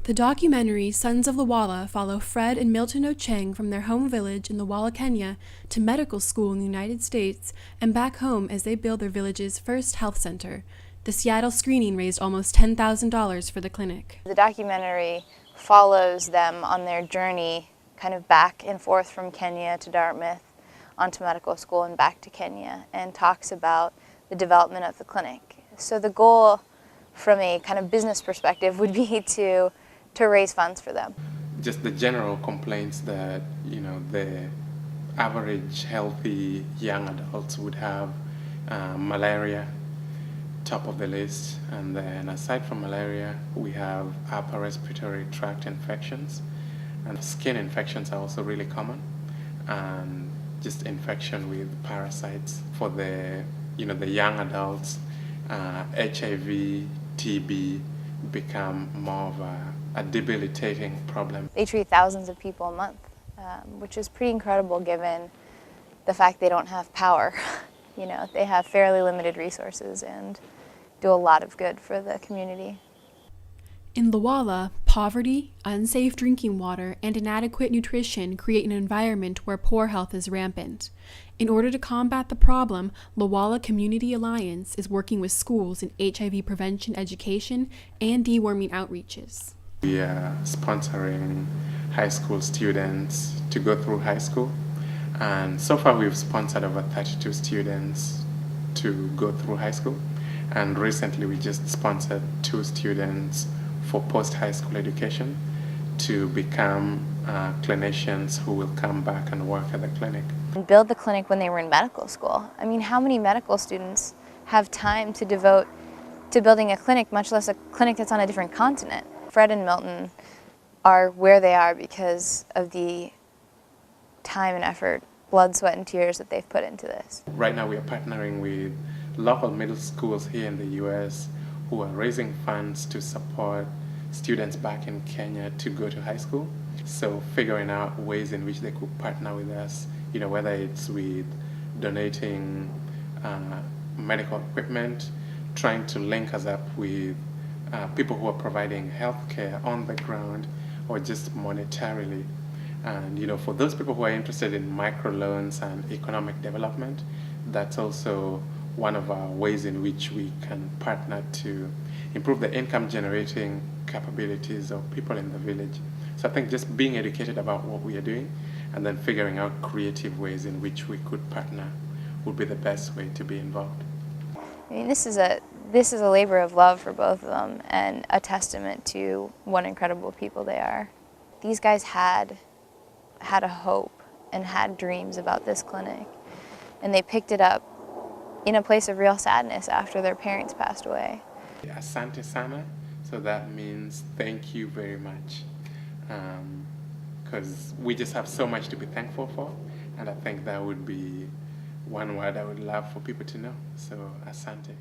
The documentary Sons of Lwala follow Fred and Milton Ocheng from their home village in Lwala, Kenya, to medical school in the United States and back home as they build their village's first health center. The Seattle screening raised almost $10,000 for the clinic. The documentary follows them on their journey kind of back and forth from Kenya to Dartmouth onto medical school and back to Kenya, and talks about the development of the clinic. So the goal from a kind of business perspective would be to raise funds for them. Just the general complaints that, the average healthy young adults would have, malaria, top of the list, and then aside from malaria, we have upper respiratory tract infections, and skin infections are also really common, and just infection with parasites for the young adults. HIV, TB become more of a debilitating problem. They treat thousands of people a month, which is pretty incredible given the fact they don't have power. They have fairly limited resources and do a lot of good for the community. In Lwala, poverty, unsafe drinking water, and inadequate nutrition create an environment where poor health is rampant. In order to combat the problem, Lwala Community Alliance is working with schools in HIV prevention education and deworming outreaches. We are sponsoring high school students to go through high school, and so far we've sponsored over 32 students to go through high school, and recently we just sponsored 2 students for post-high school education to become clinicians who will come back and work at the clinic. And build the clinic when they were in medical school. I mean, how many medical students have time to devote to building a clinic, much less a clinic that's on a different continent? Fred and Milton are where they are because of the time and effort, blood, sweat, and tears that they've put into this. Right now we are partnering with local middle schools here in the US who are raising funds to support students back in Kenya to go to high school. So figuring out ways in which they could partner with us, whether it's with donating medical equipment, trying to link us up with people who are providing healthcare on the ground, or just monetarily. And for those people who are interested in microloans and economic development, that's also one of our ways in which we can partner to improve the income generating capabilities of people in the village. So I think just being educated about what we are doing and then figuring out creative ways in which we could partner would be the best way to be involved. I mean, this is a labor of love for both of them and a testament to what incredible people they are. These guys had a hope and had dreams about this clinic, and they picked it up in a place of real sadness after their parents passed away. Asante sana, so that means thank you very much, because we just have so much to be thankful for, and I think that would be one word I would love for people to know. So asante.